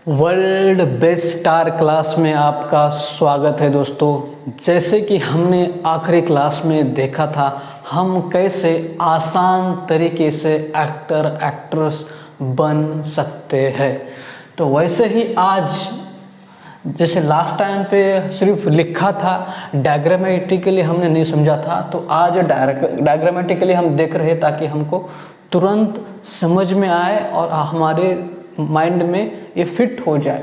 World best star class में आपका स्वागत है दोस्तों। जैसे कि हमने आखिरी क्लास में देखा था हम कैसे आसान तरीके से एक्टर एक्ट्रेस बन सकते हैं, तो वैसे ही आज जैसे लास्ट टाइम पे सिर्फ लिखा था, डायग्रामेटिकली हमने नहीं समझा था, तो आज डायग्रामेटिकली हम देख रहे हैं ताकि हमको तुरंत समझ में आए और हमारे माइंड में ये फिट हो जाए।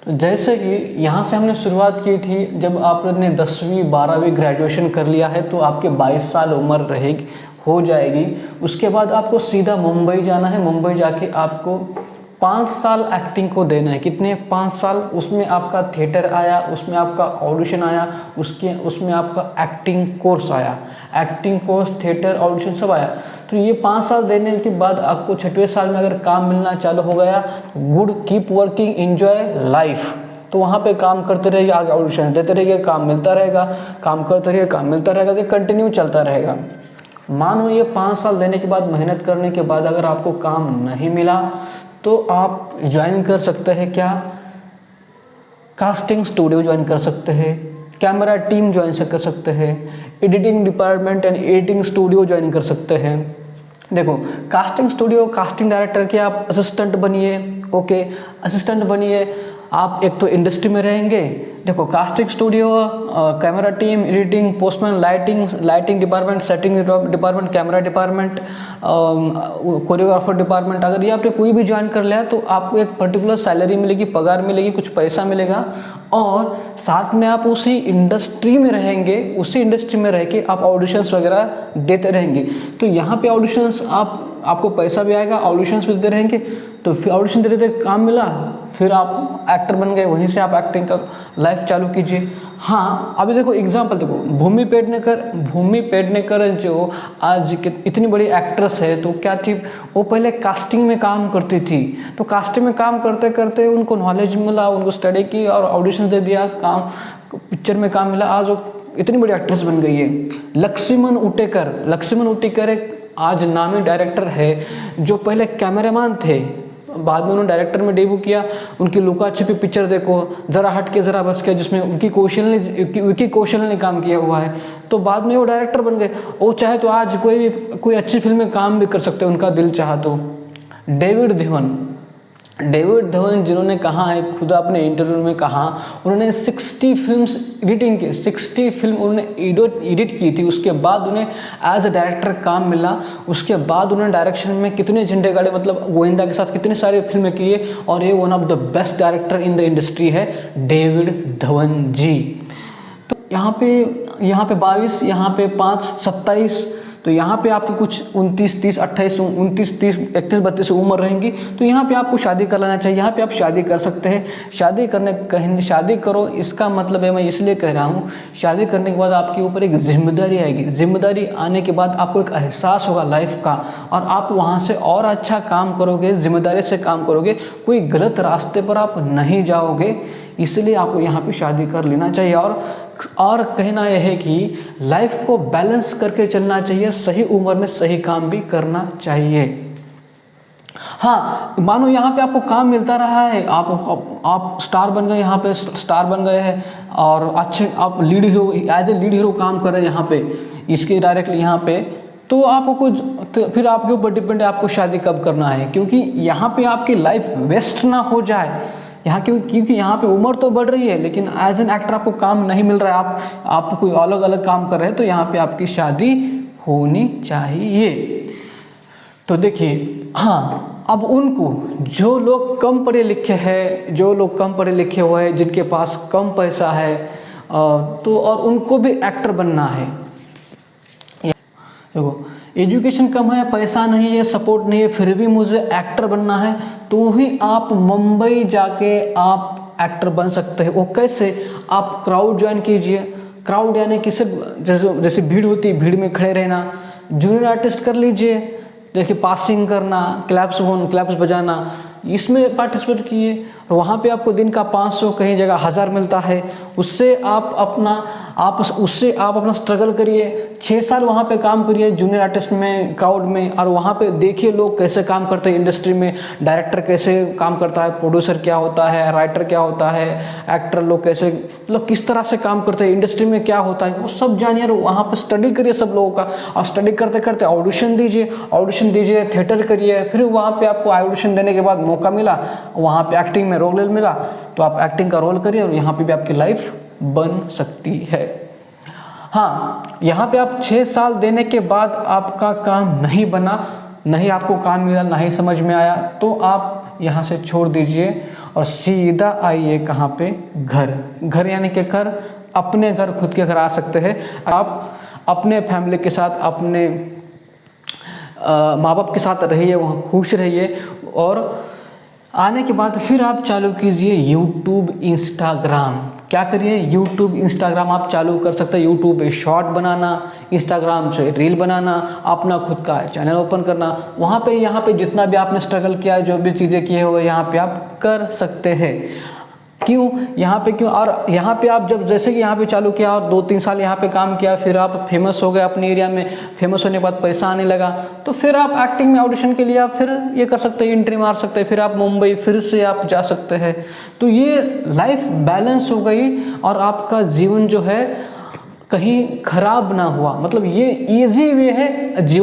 तो जैसे कि यहाँ से हमने शुरुआत की थी, जब आपने 10वीं 12वीं ग्रेजुएशन कर लिया है तो आपके 22 साल उम्र रहेगी हो जाएगी। उसके बाद आपको सीधा मुंबई जाना है। मुंबई जाके आपको 5 साल एक्टिंग को देना है। कितने? 5 साल। उसमें आपका थिएटर आया, उसमें आपका ऑडिशन आया, उसमें आपका एक्टिंग कोर्स आया, एक्टिंग कोर्स, थिएटर, ऑडिशन सब आया। तो ये 5 साल देने के बाद आपको 6वें साल में अगर काम मिलना चालू हो गया, good, keep working, enjoy life. तो वहाँ पे काम करते रहिए, आगे ऑडिशन देते रहिए, काम मिलता रहेगा, काम करते रहिए, काम मिलता रहेगा, कि कंटिन्यू चलता रहेगा। मानो ये 5 साल देने के बाद, मेहनत करने के बाद अगर आपको काम नहीं मिला तो आप ज्वाइन कर सकते हैं क्या? कास्टिंग स्टूडियो ज्वाइन कर सकते हैं, कैमरा टीम ज्वाइन कर सकते हैं, editing department and editing studio join कर सकते हैं। देखो, कास्टिंग स्टूडियो, कास्टिंग डायरेक्टर के आप असिस्टेंट बनिए। ओके, असिस्टेंट बनिए, आप एक तो इंडस्ट्री में रहेंगे। देखो, casting studio, camera team, editing, postman, lighting department, setting department, camera department, choreographer department, अगर ये आपने कोई भी ज्वाइन कर लिया तो आपको एक पर्टिकुलर सैलरी मिलेगी, पगार मिलेगी, कुछ पैसा मिलेगा, और साथ में आप उसी इंडस्ट्री में रहेंगे। उसी इंडस्ट्री में रह के आप ऑडिशंस वगैरह देते रहेंगे। तो यहाँ पे ऑडिशंस आपको पैसा भी आएगा, ऑडिशंस भी देते रहेंगे। तो फिर ऑडिशन देते देते काम मिला, फिर आप एक्टर बन गए, वहीं से आप एक्टिंग का लाइफ चालू कीजिए। हाँ, अभी देखो एग्जांपल देखो, भूमि पेडनेकर जो आज इतनी बड़ी एक्ट्रेस है, तो क्या थी वो? पहले कास्टिंग में काम करती थी। तो कास्टिंग में काम करते करते उनको नॉलेज मिला, उनको स्टडी की और ऑडिशन दे दिया, काम, पिक्चर में काम मिला, आज वो इतनी बड़ी एक्ट्रेस बन गई है। लक्ष्मण उटेकर एक आज नामी डायरेक्टर है, जो पहले कैमरामैन थे, बाद में उन्होंने डायरेक्टर में डेब्यू किया। उनकी लुका छिपी पिक्चर देखो, जरा हट के जरा बच के, जिसमें विकी कौशल ने काम किया हुआ है, तो बाद में वो डायरेक्टर बन गए। वो चाहे तो आज कोई अच्छी फिल्म में काम भी कर सकते हैं, उनका दिल चाहा तो। डेविड धवन जिन्होंने कहा है, खुद अपने इंटरव्यू में कहा, उन्होंने 60 फिल्म्स एडिटिंग की, 60 फिल्म उन्होंने एडिट की थी। उसके बाद उन्हें एज अ डायरेक्टर काम मिला। उसके बाद उन्होंने डायरेक्शन में कितने झंडे गाड़े, मतलब गोविंदा के साथ कितने सारे फिल्में किए, और ये one of the best director in the industry है डेविड धवन जी। तो यहाँ पे 22, यहाँ पे 5, 27, तो यहाँ पे आपकी कुछ 29, 30, 28, 29, 30, 31, 32 उम्र रहेंगी। तो यहाँ पे आपको शादी कर लेना चाहिए। यहाँ पे आप शादी कर सकते हैं। शादी करो, इसका मतलब है, मैं इसलिए कह रहा हूँ, शादी करने के बाद आपके ऊपर एक जिम्मेदारी आएगी। जिम्मेदारी आने के बाद आपको एक एहसास होगा लाइफ का, और आप वहाँ से और अच्छा काम करोगे, जिम्मेदारी से काम करोगे, कोई गलत रास्ते पर आप नहीं जाओगे। इसलिए आपको यहाँ पे शादी कर लेना चाहिए। और कहना यह है कि लाइफ को बैलेंस करके चलना चाहिए, सही उम्र में सही काम भी करना चाहिए। हाँ, मानो यहाँ पे आपको काम मिलता रहा है, आप स्टार बन गए, यहाँ पे स्टार बन गए हैं, और अच्छे आप lead hero, as a lead hero काम कर रहे हैं यहाँ पे, इसके डायरेक्टली यहाँ पे, तो आपको कुछ, तो फिर आपके ऊपर डिपेंड है आपको शादी कब करना है, क्योंकि यहाँ पे आपकी लाइफ वेस्ट ना हो जाए। क्योंकि यहाँ पे उम्र तो बढ़ रही है, लेकिन एज एन एक्टर आपको काम नहीं मिल रहा है, आप कोई अलग अलग काम कर रहे हैं, तो यहाँ पे आपकी शादी होनी चाहिए। तो देखिए, हाँ, अब उनको जो लोग कम पढ़े लिखे हुए हैं, जिनके पास कम पैसा है, तो और उनको भी एक्टर बनना है। देखो, एजुकेशन कम है, पैसा नहीं है, सपोर्ट नहीं है, फिर भी मुझे एक्टर बनना है, तो ही आप मुंबई जाके आप एक्टर बन सकते हैं। वो कैसे? आप क्राउड ज्वाइन कीजिए। क्राउड यानी कि सिर्फ जैसे भीड़ होती है, भीड़ में खड़े रहना। जूनियर आर्टिस्ट कर लीजिए, देखिए, पासिंग करना, क्लैप्स बजाना, इसमें पार्टिसिपेट किए। वहाँ पे आपको दिन का 500, कहीं जगह 1000 मिलता है। उससे आप अपना स्ट्रगल करिए, 6 साल वहाँ पे काम करिए जूनियर आर्टिस्ट में, क्राउड में, और वहाँ पे देखिए लोग कैसे काम करते हैं इंडस्ट्री में, डायरेक्टर कैसे काम करता है, प्रोड्यूसर क्या होता है, राइटर क्या होता है, एक्टर लोग कैसे, मतलब किस तरह से काम करते हैं, इंडस्ट्री में क्या होता है, वो सब जानिए। और वहाँ पर स्टडी करिए सब लोगों का, और स्टडी करते करते ऑडिशन दीजिए, थिएटर करिए, फिर वहाँ पे आपको ऑडिशन देने के बाद मौका मिला, वहाँ पे एक्टिंग में रोल मिला, तो आप एक्टिंग का रोल करिए और यहाँ पे भी आपकी लाइफ बन सकती है। हाँ, यहाँ पे आप 6 साल देने के बाद आपका काम नहीं बना, नहीं आपको काम मिला, नहीं समझ में आया, तो आप यहाँ से छोड़ दीजिए और सीधा आइए कहाँ पे, घर यानी कि घर, अपने घर, खुद के घर आ सकते हैं आप। अपने फैमिली के साथ, अपने माँ बाप के साथ रहिए, वहाँ खुश रहिए, और आने के बाद फिर आप चालू कीजिए यूट्यूब, इंस्टाग्राम। क्या करिए, यूट्यूब, इंस्टाग्राम आप चालू कर सकते हैं। यूट्यूब पे शॉर्ट बनाना, इंस्टाग्राम से रील बनाना, अपना खुद का चैनल ओपन करना, वहाँ पे यहाँ पे जितना भी आपने स्ट्रगल किया है, जो भी चीज़ें किए हुए, यहाँ पे आप कर सकते हैं। क्यों यहाँ पे, क्यों, और यहाँ पे आप जब जैसे कि यहाँ पे चालू किया और 2-3 साल यहाँ पे काम किया, फिर आप फेमस हो गए अपने एरिया में, फेमस होने के बाद पैसा आने लगा, तो फिर आप एक्टिंग में ऑडिशन के लिए आप फिर ये कर सकते हैं, एंट्री मार सकते हैं, फिर आप मुंबई फिर से आप जा सकते हैं। तो ये लाइफ बैलेंस हो गई और आपका जीवन जो है कहीं खराब ना हुआ, मतलब ये ईजी वे है जीवन